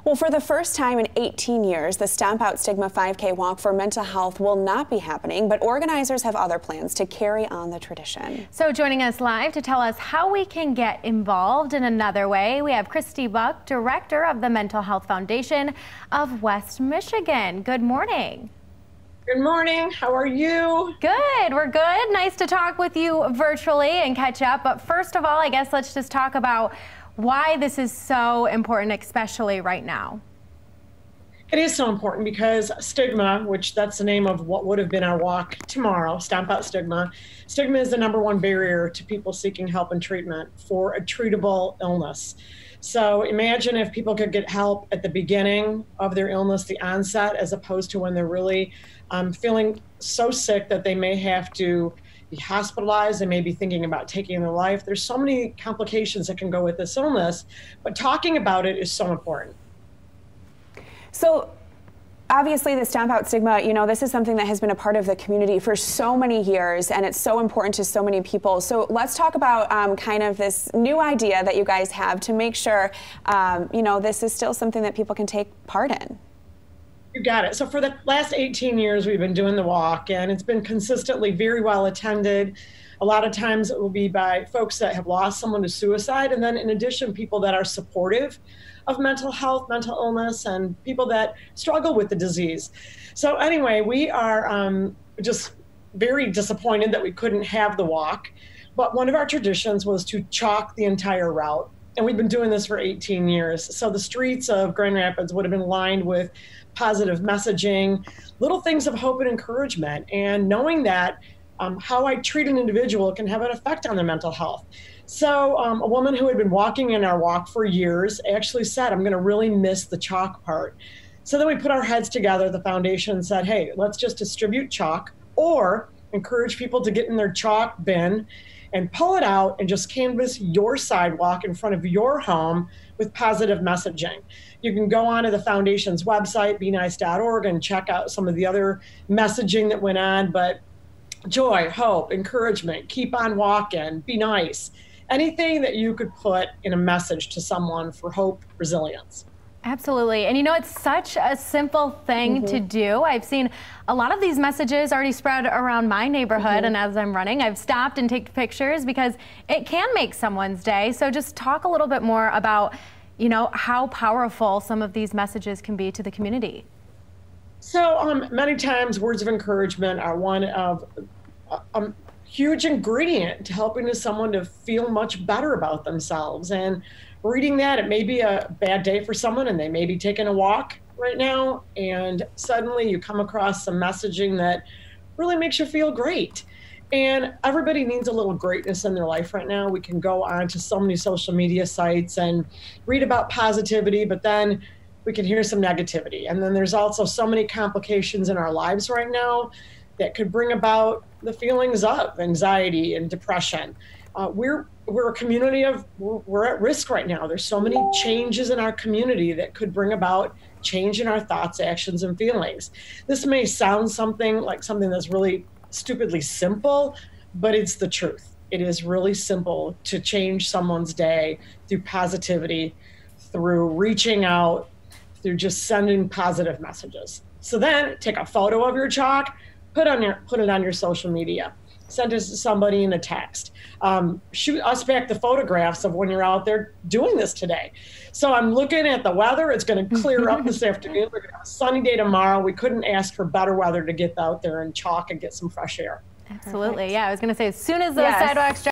Well, for the first time in 18 years, the Stamp Out Stigma 5K Walk for Mental Health will not be happening, but organizers have other plans to carry on the tradition. So joining us live to tell us how we can get involved in another way, we have Christy Buck, Director of the Mental Health Foundation of West Michigan. Good morning. Good morning. How are you? Good. We're good. Nice to talk with you virtually and catch up. But first of all, I guess let's just talk about why this is so important, especially right now. It is so important because stigma, which that's the name of what would have been our walk tomorrow, Stamp Out Stigma. Stigma is the #1 barrier to people seeking help and treatment for a treatable illness. So imagine if people could get help at the beginning of their illness, the onset, as opposed to when they're really feeling so sick that they may have to be hospitalized and maybe thinking about taking their life. There's so many complications that can go with this illness, but talking about it is so important. So obviously the Stamp Out Stigma, this is something that has been a part of the community for so many years, and it's so important to so many people. So let's talk about kind of this new idea that you guys have to make sure, this is still something that people can take part in. You got it. So for the last 18 years, we've been doing the walk, and it's been consistently very well attended. A lot of times it will be by folks that have lost someone to suicide, and then in addition, people that are supportive of mental health, mental illness, and people that struggle with the disease. So anyway, we are just very disappointed that we couldn't have the walk, but one of our traditions was to chalk the entire route. And we've been doing this for 18 years. So the streets of Grand Rapids would have been lined with positive messaging, little things of hope and encouragement, and knowing that how I treat an individual can have an effect on their mental health. So a woman who had been walking in our walk for years actually said, I'm going to really miss the chalk part. So then we put our heads together, the foundation, and said, hey, let's just distribute chalk or encourage people to get in their chalk bin and pull it out and just canvas your sidewalk in front of your home with positive messaging. You can go onto the foundation's website, benice.org, and check out some of the other messaging that went on, but joy, hope, encouragement, keep on walking, be nice. Anything that you could put in a message to someone for hope, resilience. Absolutely. And it's such a simple thing to do. I've seen a lot of these messages already spread around my neighborhood, and as I'm running, I've stopped and taken pictures because it can make someone's day. So just talk a little bit more about, how powerful some of these messages can be to the community. So many times words of encouragement are one of a huge ingredient to helping someone to feel much better about themselves. And reading that, it may be a bad day for someone and they may be taking a walk right now, and suddenly you come across some messaging that really makes you feel great. And everybody needs a little greatness in their life right now. We can go on to so many social media sites and read about positivity, but then we can hear some negativity. And then there's also so many complications in our lives right now that could bring about the feelings of anxiety and depression. We're a community we're at risk right now. There's so many changes in our community that could bring about change in our thoughts, actions, and feelings. This may sound something that's really stupidly simple, but it's the truth. It is really simple to change someone's day through positivity, through reaching out, through just sending positive messages. So then take a photo of your chalk, put it on your social media, send it to somebody in a text. Shoot us back the photographs of when you're out there doing this today. So I'm looking at the weather. It's going to clear up this afternoon. We're going to have a sunny day tomorrow. We couldn't ask for better weather to get out there and chalk and get some fresh air. Absolutely. Yeah, I was going to say, as soon as the sidewalks